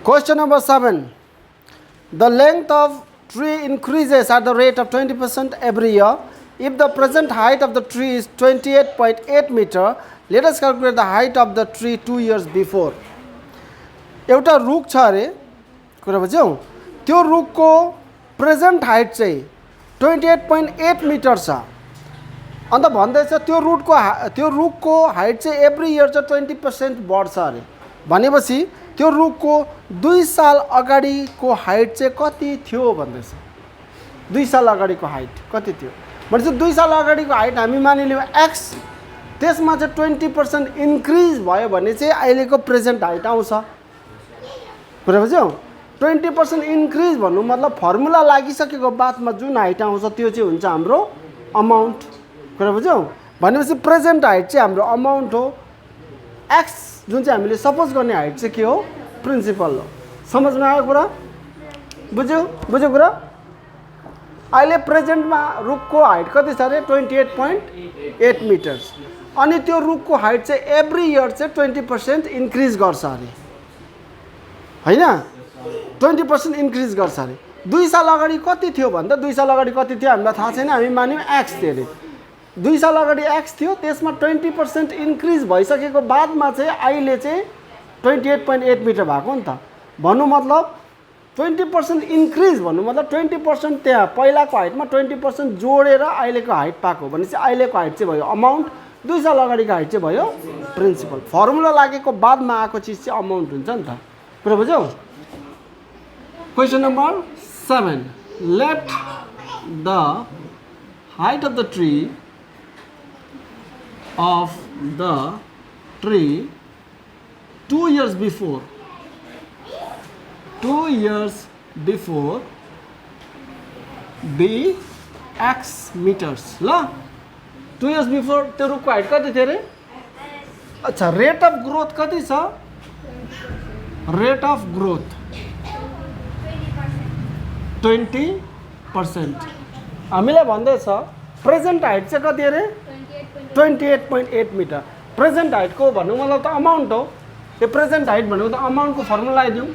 Question number 7. The length of tree increases at the rate of 20% every year. If the present height of the tree is 28.8 meter, let us calculate the height of the tree 2 years before. एउटा रुख छ अरे कुरा बुझ्यौ त्यो रुखको present height चाहिँ 28.8 metre छ अन्त भन्दैछ त्यो रुखको हाइट चाहिँ एभ्री इयर चाहिँ 20% बढ्छ अरे भनेपछि त्यो रुखको 2 साल अगाडिको हाइट चाहिँ कति थियो भन्दैछ 2 साल अगाडिको हाइट कति थियो भनेपछि 2 साल अगाडिको हाइट हामी मानिलियौ x त्यसमा चाहिँ 20% इन्क्रिज भयो भने चाहिँ अहिलेको प्रेजेन्ट हाइट आउँछ कुरा बुझ्यौ 20% इन्क्रिज भन्नु मतलब फर्मुला लागिसकेको बादमा जुन हाइट आउँछ त्यो चाहिँ हुन्छ हाम्रो अमाउन्ट कुरा बुझ्यौ भनेपछि प्रेजेन्ट हाइट चाहिँ हाम्रो अमाउन्ट हो x जुन चाहिँ हामीले सपोज गर्ने हाइट चाहिँ के हो प्रिन्सिपल हो समझमा आयो कुरा बुझ्यो कुरा अहिले प्रेजेन्टमा रुखको हाइट कति छ अरे 28.8 मिटर्स अनि त्यो रुखको हाइट चाहिँ एभ्री इयर चाहिँ 20% इन्क्रिज गर्छ अरे हैन 20% इन्क्रिज गर्छ अरे 2 साल अगाडि कति थियो भन्दा 2 साल अगाडि कति थियो हामीलाई थाहा छैन हामी मान्यौ x थियो अरे 2 साल अगाडि x थियो त्यसमा 20% इन्क्रिज भइसकेको बादमा चाहिँ अहिले चाहिँ 28.8 मिटर भएको नि त भन्नु मतलब 20% इन्क्रिज भन्नु मतलब 20% त्यहाँ पहिलाको हाइटमा 20% जोडेर अहिलेको हाइट पाएको भनेपछि अहिलेको हाइट चाहिँ भयो अमाउन्ट 2 साल अगाडिको हाइट चाहिँ भयो प्रिन्सिपल फर्मुला लागेको बादमा आएको चिज चाहिँ अमाउन्ट हुन्छ नि त कुरा बुझ्यौ question number 7 let the height of the tree 2 years before be x meters ल 2 years before त्यो रुखको हाइट कति थियो रे अच्छा रेट अफ ग्रोथ कति छ रेट अफ ग्रोथ 20% हामीलाई भन्दैछ प्रेजेन्ट हाइट चाहिँ कति अरे 28.8 मिटर प्रेजेन्ट हाइटको भन्नु मतलब त अमाउन्ट हो यो प्रेजेन्ट हाइट भनेको त अमाउन्टको फर्मुला लगाइदिउँ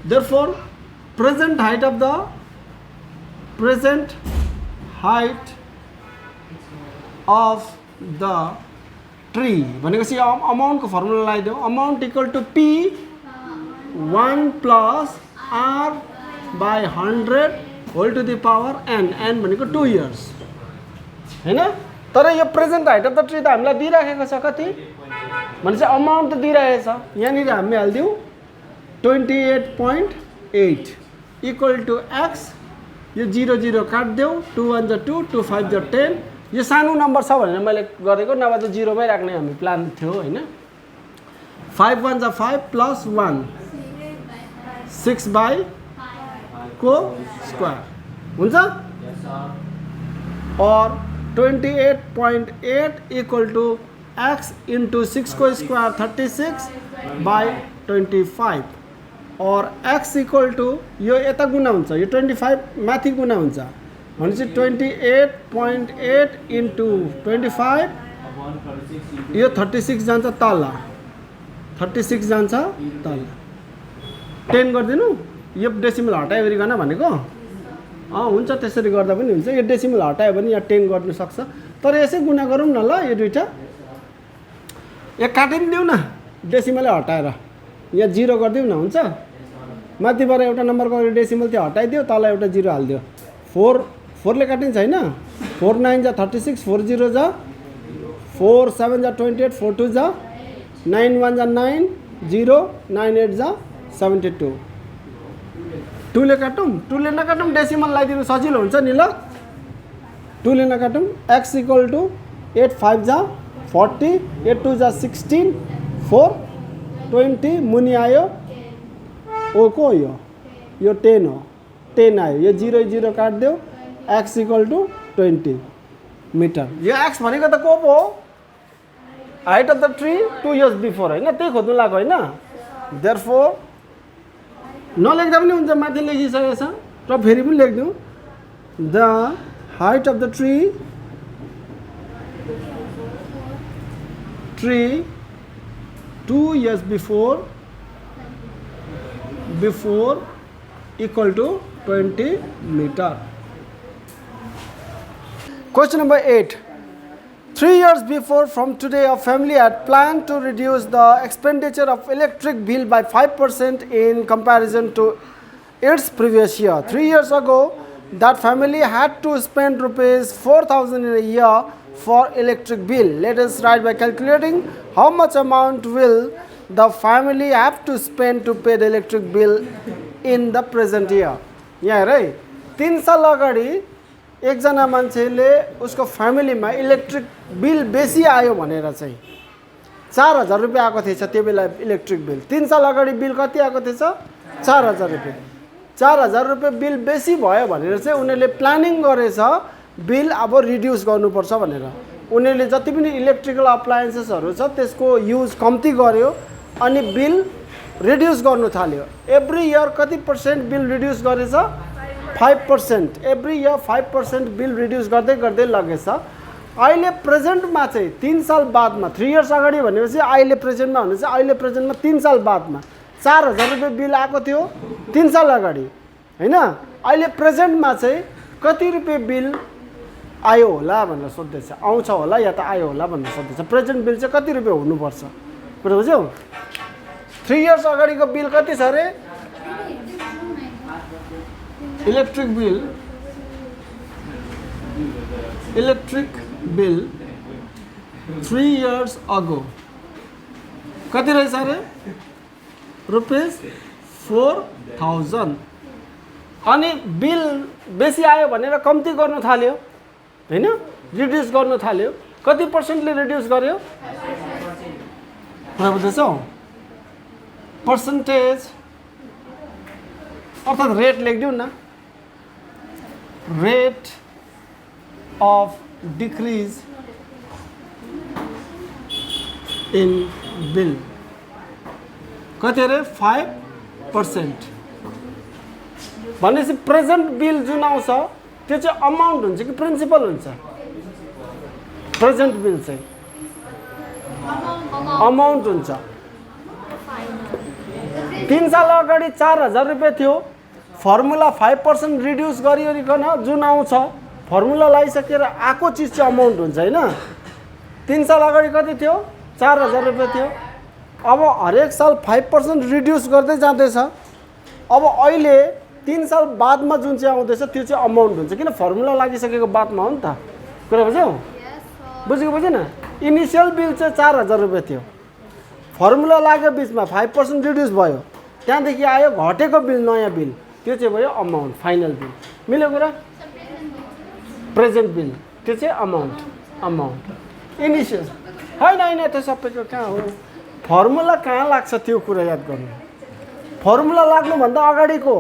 therefore present height of the present height of the tree भनेपछि अमाउन्टको फर्मुला लगाइदिउँ amount equal to p 1 plus r by 100 whole to the power n भनेको 2 इयर्स हैन तर यो present height of the tree त हामीलाई दिइराखेको छ कति भनेपछि अमाउन्ट त दिइराखेको छ यहाँनिर हामी हाल्दिउँ 28.8 इक्वल टु x यो 0 0 काट्देऊ 2 1 जा 2 2 5 जा 10 यो सानो नम्बर छ भनेर मैले गरेको नभए त 0 मै राख्ने हामी प्लान थियो हैन 5 1 जा 5 प्लस 1 6 बाई को स्क्वायर हुन्छ और 28.8 इक्वल टू x इंटू 6 को स्क्वायर 36 बाई 25 और x इक्वल टू यो यता गुणा हुन्छ यो 25 माथि गुणा हुन्छ भनेपछि 28.8 इंटू 25 यो 36 जान्छ तल 36 जान्छ तल 10 गरिदिनु यो डेसिमल हटाइवरिकन भनेको हुन्छ त्यसरी गर्दा पनि हुन्छ यो डेसिमल हटायो भने यहाँ 10 गर्नु सक्छ तर यसै गुणा गरौँ न ल यो दुईटा यहाँ काटिदिउँ न डेसिमलै हटाएर यहाँ 0 गरिदिउँ न हुन्छ माथिबाट एउटा नम्बर गरेर डेसिमल त्यो हटाइदियो तल एउटा 0 हालिदियो 4 ले काटिन्छ हैन 4 9 जा 36 4 0 जा 4 7 जा 28 4 2 जा 9 1 जा 9 0 9 8 जा 72 2 ले काटौँ 2 ले नकाटौँ डेसिमल लगाइदिनु सजिलो हुन्छ नि ल 2 ले नकाटौँ x इक्वल टु 8 5 जा 40 8 2 जा 16 4 20 मुनि आयो ओ को यो 10 हो 10 आयो यो 0 0 काट्दियो x इक्वल टु 20 मिटर यो x भनेको त को पो हो height of the tree 2 years before हैन त्यही खोज्नु लाग्यो हैन देयरफोर नलेख्दा पनि हुन्छ माथि लेखिसकेको छ र फेरि पनि लेख्दिउँ the height of the tree 2 years before before equal to 20 meter. Question number 8. 3 years before from today, a family had planned to reduce the expenditure of electric bill by 5% in comparison to its previous year. 3 years ago, that family had to spend rupees 4,000 in a year for electric bill. Let us write by calculating how much amount will the family have to spend to pay the electric bill in the present year. यहाँ हेर है 3 साल अगाडि एकजना मान्छेले उसको फ्यामिलीमा electric bill बेसी आयो भनेर चाहिँ 4,000 रुपियाँ आएको थिएछ त्यो बेला इलेक्ट्रिक बिल। 3 साल अगाडि बिल कति आएको थिएछ 4,000 रुपियाँ। 4,000 रुपियाँ बिल बेसी भयो भनेर चाहिँ उनीहरूले प्लानिङ गरेछ बिल अब रिड्युस गर्नुपर्छ भनेर। उनीहरूले जति पनि इलेक्ट्रिकल अप्लायन्सेसहरू छ त्यसको युज कम्ती गर्यो अनि बिल रिड्युस गर्नु थाल्यो। एभ्री इयर कति पर्सेन्ट बिल रिड्युस गरेछ 5%। एभ्री इयर 5% बिल रिड्युस गर्दै गर्दै लगेछ। अहिले प्रेजेन्टमा चाहिँ 3 साल बादमा 3 इयर्स अगाडि भनेपछि अहिले प्रेजेन्टमा भने चाहिँ अहिले प्रेजेन्टमा 3 साल बादमा 4,000 रुपियाँ बिल आएको थियो 3 साल अगाडि हैन। अहिले प्रेजेन्टमा चाहिँ कति रुपियाँ बिल आयो होला भनेर सोध्दैछ। आउँछ होला या त आयो होला भनेर सोध्दैछ। प्रेजेन्ट बिल चाहिँ कति रुपियाँ हुनुपर्छ कुरा बुझ्यौ। 3 इयर्स अगाडिको बिल कति छ रे इलेक्ट्रिक बिल 3 इयर्स अगो कति रहेछ रे रुपीस 4,000। अनि बिल बेसी आयो भनेर कम्ती गर्न थाल्यो हैन रिड्युस गर्न थाल्यो। कति पर्सेन्टले रिड्युस गर्यो कुरा बुझ्दैछौ। पर्सेन्टेज अर्थात् रेट लेखिदिउँ न। Rate of decrease in bill कति रे 5%। भनेपछि प्रेजेन्ट बिल जुन आउँछ त्यो चाहिँ अमाउन्ट हुन्छ कि प्रिन्सिपल हुन्छ। प्रेजेन्ट बिल चाहिँ अमाउन्ट हुन्छ। 3 साल अगाडि 4,000 रुपियाँ थियो। फर्मुला 5% रिड्युस गरिकन जुन आउँछ फर्मुला लगाइसकेर आएको चिज चाहिँ अमाउन्ट हुन्छ हैन। 3 साल अगाडि कति थियो 4,000 रुपियाँ थियो। अब हरेक साल 5% रिड्युस गर्दै जाँदैछ। अब अहिले 3 साल बादमा जुन चाहिँ आउँदैछ त्यो चाहिँ अमाउन्ट हुन्छ किन फर्मुला लागिसकेको बादमा हो नि त कुरा बुझ्यौ। बुझेको बुझेन। इनिसियल बिल चाहिँ 4,000 रुपियाँ थियो। फर्मुला लाग्यो बिचमा 5% रिड्युस भयो त्यहाँदेखि आयो घटेको बिल नयाँ बिल त्यो चाहिँ भयो अमाउन्ट फाइनल बिल। मिल्यो कुरा। प्रेजेन्ट बिल त्यो चाहिँ अमाउन्ट इनिसियल होइन त्यो सबैको कहाँ हो फर्मुला कहाँ लाग्छ त्यो कुरा याद गर्नु। फर्मुला लाग्नुभन्दा अगाडिको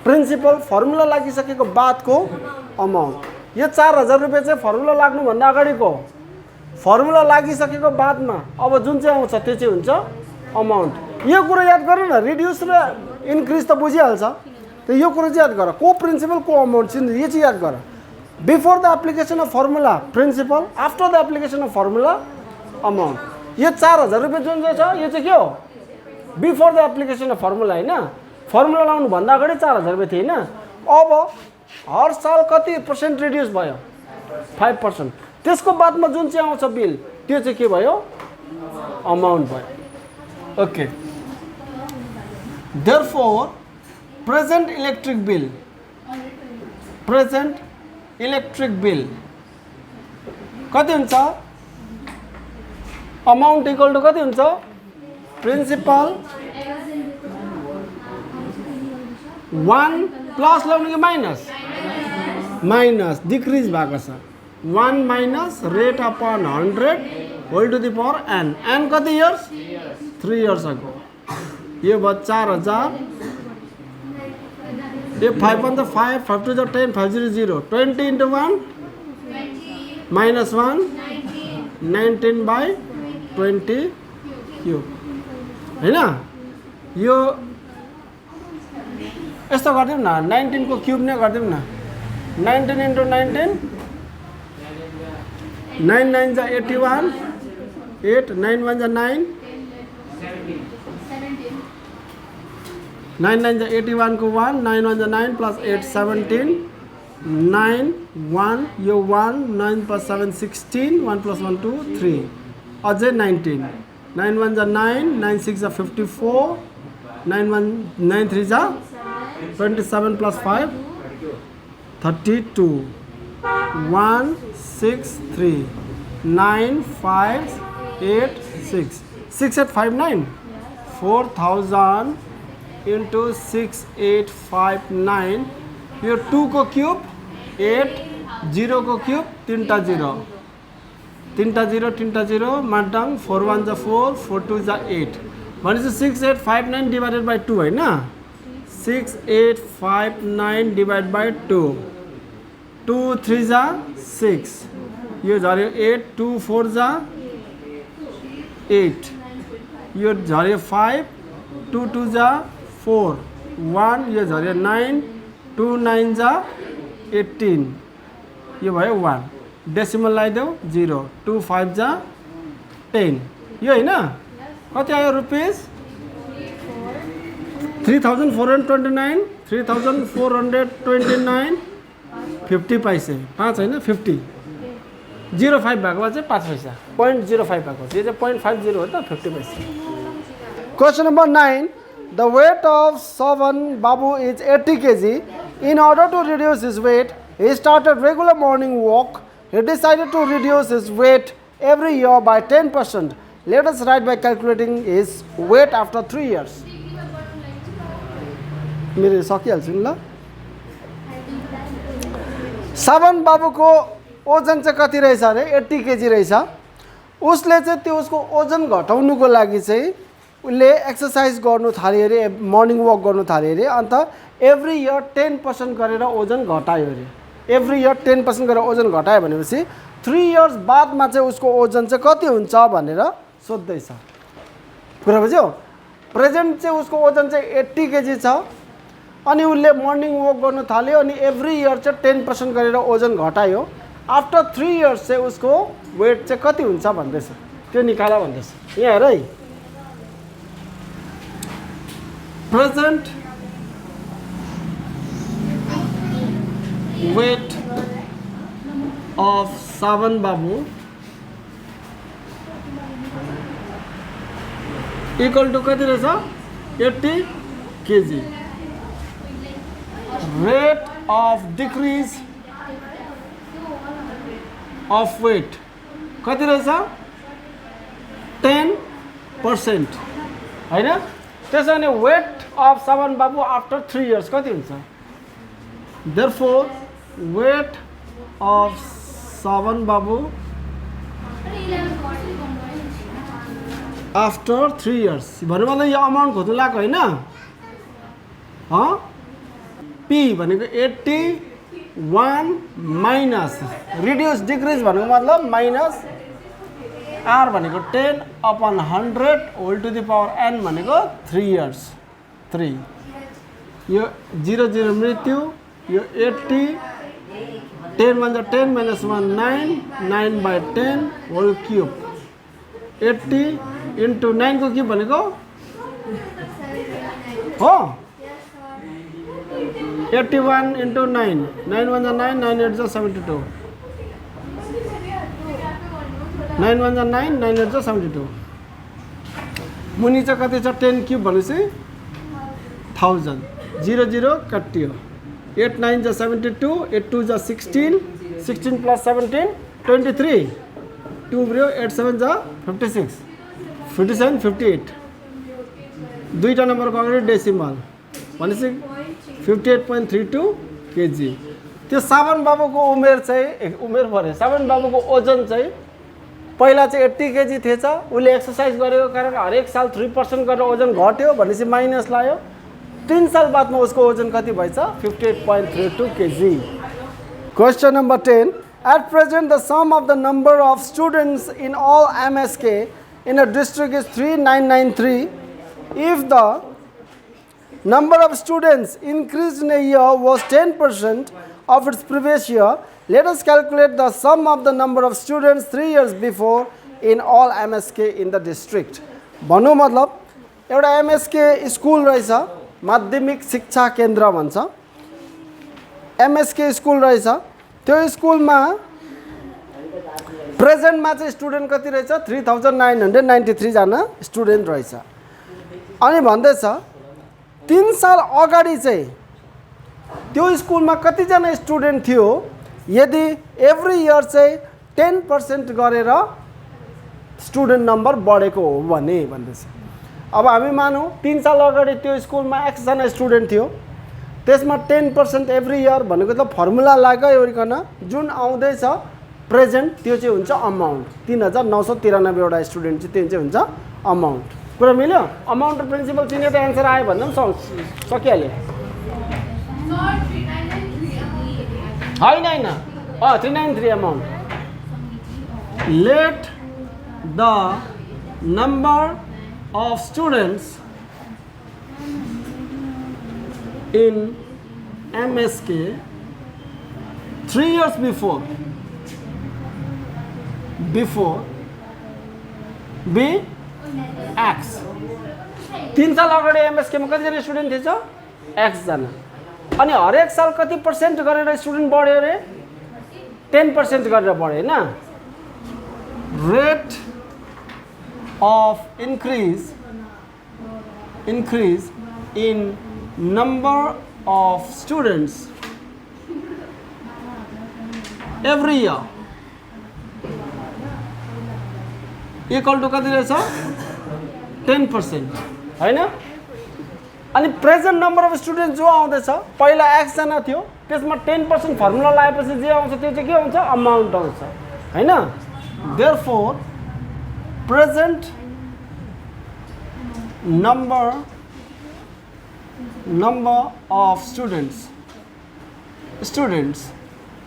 प्रिन्सिपल फर्मुला लागिसकेको बादको अमाउन्ट। यो 4,000 रुपियाँ चाहिँ फर्मुला लाग्नुभन्दा अगाडिको फर्मुला लागिसकेको बादमा अब जुन चाहिँ आउँछ त्यो चाहिँ हुन्छ अमाउन्ट। यो कुरा याद गर्नु न। रिड्युस र इन्क्रिज त बुझिहाल्छ तो यो कुरा चाहिँ याद गर को प्रिन्सिपल को अमाउन्ट चाहिँ यो चाहिँ याद गर। Before the application of formula principal after the application of formula amount. यो 4,000 रुपियाँ जुन चाहिँ छ यो चाहिँ के हो before the application of formula हैन। फर्मुला लाउनु भन्दा अगाडि 4,000 रुपियाँ थियो हैन। अब हर साल कति पर्सेन्ट रिड्युस भयो 5%। त्यसको बादमा जुन चाहिँ आउँछ बिल त्यो चाहिँ के भयो अमाउन्ट भयो। Okay therefore present electric bill कति हुन्छ अमाउन्ट इक्वल टु कति हुन्छ प्रिन्सिपल 1 प्लस लाउने कि माइनस डिक्रिज भएको छ 1 minus rate upon 100 whole to the power n कति इयर्स 3 इयर्स अगो। यो भयो 4,000 ये 5 1 5 5 2 10 5 0 0 20 into 1 minus 1 19 by 20 क्यूब हैन। यो यस्तो गर्दियौँ न 19 को क्यूब नै गर्दियौँ न 19 into 19 9 9 जा 81 8 9 1 जा 9 9 9 जा 81 को 1 9 1 जा 9 प्लस 8 17 9 1 यो 1 9 प्लस 7 16 1 प्लस 1 2 3 अझै 19 9 1 जा 9 9 6 जा 54 9 1 9 3 जा 27 plus 5 32 1 6 3 9 5 8 6 6 8 5 9 4000 into 6 8 5 9 यो 2 को क्यूब 8 0 को क्यूब 3 टा 0 3 टा 0 3 टा 0 माटङ 4 1 जा 4 4 2 जा 8 भनेपछि 6 8 5 9 डिवाइडेड बाई 2 हैन 6 8 5 9 डिवाइड बाई 2 2 3 जा 6 यो झऱ्यो 8 2 4 जा 8 यो झऱ्यो 5 2 2 जा 4 1 यो झऱ्यो 9 2 9 जा 18 यो भयो 1 डेसिमल लगाइदेऊ 0 2 5 जा 10 यो हैन कति आयो रुपीस 3429 3429 50 पैसे 5 हैन 50 05 भएको भए चाहिँ 5 पैसा 0.05 भएको यो चाहिँ 0.50 हो त 50 पैसा Question number 9 The weight of Savan Babu is 80 kg In order to reduce his weight he started regular morning walk He decided to reduce his weight every year by 10% Let us write by calculating his weight after 3 years. मेरो सकिहाल्छु नि ल सावन बाबुको ओजन चाहिँ कति रहेछ अरे 80 KG रहेछ उसले चाहिँ त्यो उसको ओजन घटाउनुको लागि चाहिँ उसले एक्सरसाइज गर्नु थाल्यो अरे मर्निङ वक गर्नु थाल्यो अरे अन्त एभ्री इयर 10% गरेर ओजन घटायो अरे एभ्री इयर 10% गरेर ओजन घटायो भनेपछि 3 इयर्स बादमा चाहिँ उसको ओजन चाहिँ कति हुन्छ भनेर सोध्दैछ कुरा बुझ्यौ प्रेजेन्ट चाहिँ उसको ओजन चाहिँ 80 केजी छ अनि उसले मर्निङ वक गर्नु थाल्यो अनि एभ्री इयर चाहिँ 10% गरेर ओजन घटायो आफ्टर 3 इयर्स चाहिँ उसको वेट चाहिँ कति हुन्छ भन्दैछ त्यो निकाल भन्दैछ यहाँ हेर है प्रेजेन्ट वेट अफ सावन बाबु इक्वल टू कति रहेछ 80 KG rate of decrease of weight कति रहेछ 10% हैन त्यसो भने weight of सावन बाबु after 3 years कति हुन्छ therefore weight of सावन बाबु after 3 years भन्नु मतलब यो अमाउन्ट खोज्नु लाग्यो हैन P भनेको 81 माइनस रिड्युस डिक्रिज भनेको मतलब माइनस R भनेको 10 upon 100 whole to the power n भनेको 3 इयर्स 3 यो 0 0 मृत्यु यो 80 10 1 10 minus 1 9 9 by 10 whole cube 80 into 9 को क्यूब भनेको हो 81 into 9 9 1 9 9 8 72 9 1 9 9 8 72 मुनि चाहिँ कति छ 10 क्यूब भनेपछि 1000 0 0 कटियो 8 9 72 8 2 16 16 plus 17 23 2 ब्रियो 8 7 56 57 58 दुईटा नम्बरको अगाडि डेसिमल भनेपछि 58.32 केजी त्यो सावन बाबुको उमेर चाहिँ उमेर भरे सावन बाबुको ओजन चाहिँ पहिला चाहिँ 80 केजी थिएछ उले एक्सरसाइज गरेको कारण हरेक साल 3% गरेर ओजन घट्यो भनेपछि माइनस लाग्यो 3 साल बादमा उसको ओजन कति भएछ 58.32 KG question number 10 At present the sum of the number of students in all MSK in a district is 3993 if the number of students increased in a year was 10% of its previous year. Let us calculate the sum of the number of students 3 years before in all MSK in the district. भन्नु मतलब एउटा MSK school रहेछ माध्यमिक शिक्षा केन्द्र भन्छ, MSK school रहेछ। त्यो स्कुलमा प्रेजेन्टमा चाहिँ स्टुडेन्ट कति रहेछ? 3993 जना स्टुडेन्ट रहेछ। अनि भन्दैछ 3 साल अगाडि चाहिँ त्यो स्कुलमा कतिजना स्टुडेन्ट थियो यदि एभ्री इयर चाहिँ 10% गरेर स्टुडेन्ट नम्बर बढेको हो भने भन्दैछ। अब हामी मानौँ 3 साल अगाडि त्यो स्कुलमा x जना स्टुडेन्ट थियो, त्यसमा 10% एभ्री इयर भनेको त फर्मुला लगाइवरिकन जुन आउँदैछ प्रेजेन्ट त्यो चाहिँ हुन्छ अमाउन्ट। 3993 वटा स्टुडेन्ट चाहिँ त्यो चाहिँ हुन्छ अमाउन्ट। कुरा मिल्यो? अमाउन्ट र प्रिन्सिपल चिने त एन्सर आयो भन्दा पनि सकिहाल्यो। होइन 393 amount. Let the number of students in MSK 3 years before be X. 3 साल अगाडि MSK मा कतिजना स्टुडेन्ट थिएछ? X जना। अनि हरेक साल कति पर्सेन्ट गरेर स्टुडेन्ट बढ्यो अरे? 10% गरेर बढ्यो हैन? Rate of increase in number of students every year equal to कति रहेछ? 10% हैन? अनि प्रेजेन्ट नम्बर अफ स्टुडेन्ट जो आउँदैछ पहिला x जना थियो, त्यसमा 10% फर्मुला लगाएपछि जे आउँछ त्यो चाहिँ के हुन्छ? अमाउन्ट आउँछ हैन? therefore present number of students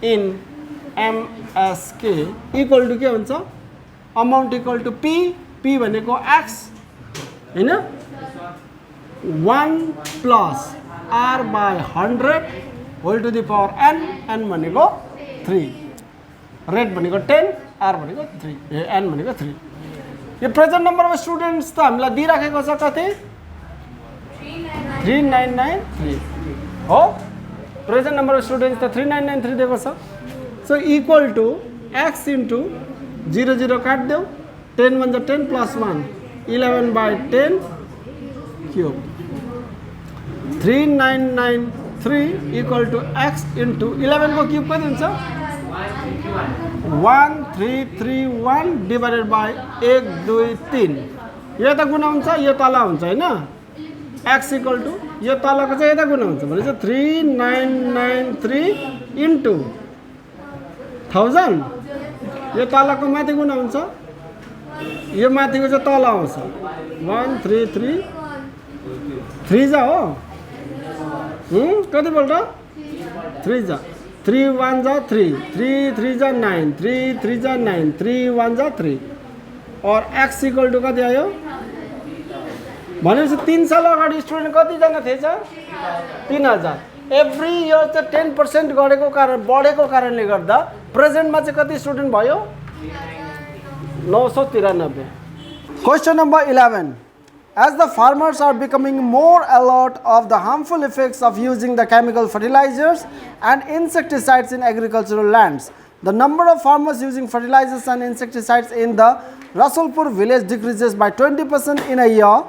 in MSK equal to के हुन्छ? अमाउन्ट इक्वल टु p भनेको x हैन? 1 plus r by 100 whole to the power n भनेको 3, रेट भनेको 10, r भनेको 3, n भनेको 3। यो प्रेजेन्ट नम्बर अफ स्टुडेन्ट्स त हामीलाई दिइराखेको छ कति? 3993 हो। प्रेजेन्ट नम्बर अफ स्टुडेन्ट्स त 3993 दिएको छ। So equal to x into 00 काट्देऊ, 10 1 10 plus 1 11/10 cube. 3993 equal to x into 11 को क्युब कति हुन्छ? 1331 डिभाइडेड बाई 1 2 3। यो त गुणा हुन्छ, यो तल हुन्छ हैन? x इक्वल टु यो तलको चाहिँ यता गुणा हुन्छ भने चाहिँ 3993 इन्टु 1000। यो तलको माथि गुणा हुन्छ, यो माथिको चाहिँ तल आउँछ 1333 जा हो। कतिपल्ट? 3 जा, 3 1 जा 3, 3 3 जा 9, 3 3 जा 9, 3 1 जा 3 और x इक्वल टु कति आयो? भनेपछि 3 साल अगाडि स्टुडेन्ट कतिजना थिएछ? 3000। एभ्री इयर चाहिँ 10% गरेको कारण बढेको कारणले गर्दा प्रेजेन्टमा चाहिँ कति स्टुडेन्ट भयो? 993। Question number 11। As the farmers are becoming more alert of the harmful effects of using the chemical fertilizers and insecticides in agricultural lands, the number of farmers using fertilizers and insecticides in the Rasulpur village decreases by 20% in a year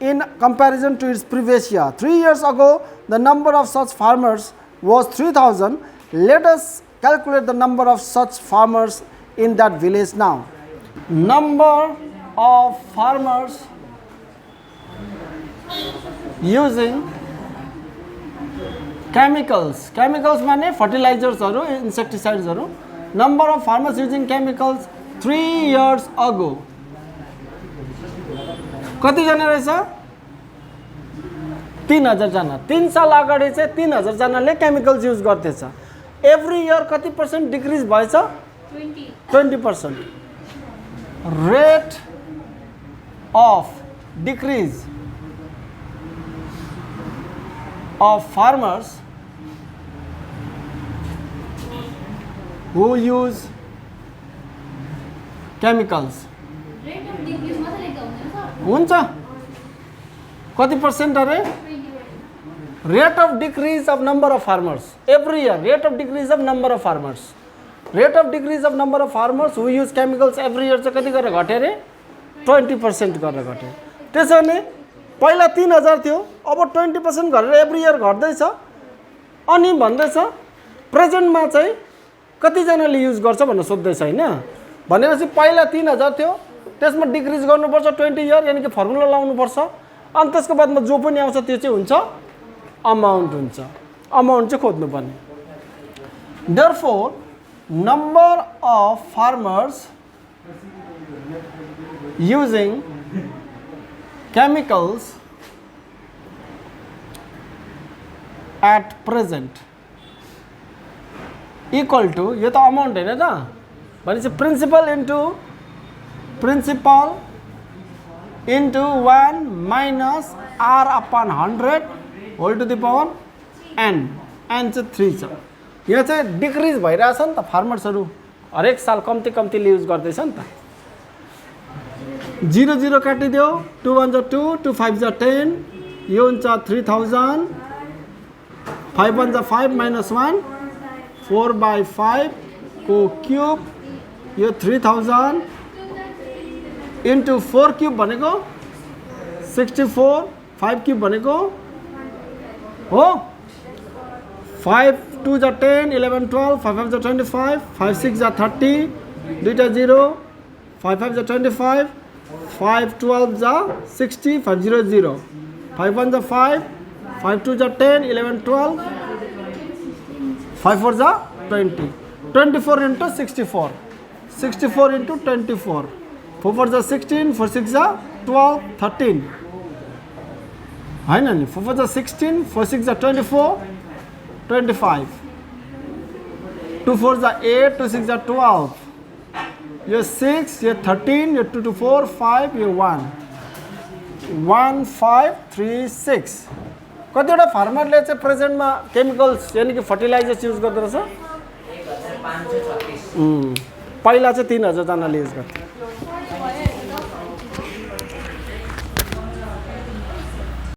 in comparison to its previous year. 3 years ago, the number of such farmers was 3000. Let us calculate the number of such farmers in that village now. Number of farmers using chemicals माने fertilizers haru, insecticides haru. Number of farmers using chemicals 3 years ago कति जना रहेछ? 3000 जना। 3 साल अगाडि चाहिँ 3000 जनाले chemicals use गर्दैछ। एभ्री इयर कति पर्सेन्ट डिक्रिज भएछ? 20%। Rate of decrease of farmers who use chemicals हुन्छ कति पर्सेन्ट अरे? Rate of decrease of number of farmers every year. Rate of decrease of number of farmers. Rate of decrease of number of farmers who use chemicals every year चाहिँ कति गरेर घट्यो रे 20% गरेर घट्यो. त्यसो भने पहिला 3000 थियो अब 20% गरेर एभ्री इयर घट्दैछ. अनि भन्दैछ प्रेजेन्टमा चाहिँ कति जनाले युज गर्छ भनेर सोध्दैछ हैन. भनेपछि पहिला 3000 थियो त्यसमा डिक्रिज गर्नुपर्छ 20 इयर यानी कि फर्मुला लाउनु पर्छ. अनि त्यसको बादमा जो पनि आउँछ त्यो चाहिँ हुन्छ अमाउन्ट हुन्छ. अमाउन्ट चाहिँ खोज्नु पर्ने. Therefore, number of farmers using chemicals at present equal to यो त अमाउन्ट हैन त भनेपछि principal into 1 minus r upon 100 whole to the power n चाहिँ 3 छ. यो चाहिँ डिक्रिज भइरहेछ नि त. फार्मर्सहरू हरेक साल कम्तीले युज गर्दैछ नि त. 0 0 काटिदियो 2 1 2 2 5 10 यो हुन्छ 3000 5 1 5 minus 1 4/5 को क्यूब यो 3000 इन्टु 4 क्यूब भनेको 64 5 क्यूब भनेको हो 5 2 जा 10 11 12 5 5 जा 25 5 6 जा 30 दुईटा 0 5 5 जा 25 5 12 जा 60 5 0 0 5 1 जा 5 5 2 जा 10 11 12 5 4 जा 20 24 into 64 64 into 24 4 4 जा 16 4 6 जा 12 13 हैन नि 4 4 जा 16 4 6 जा 24 25 2 4 जा 8 2 6 जा 12 यो 6 यो 13 यो 2 2 4 5 यो 1 1 5 3 6 कतिवटा फार्मरले चाहिँ प्रेजेन्टमा केमिकल्स यानी कि फर्टिलाइजर्स युज गर्दै रहेछ. 1536 पहिला चाहिँ 3000 जनाले युज गर्थे.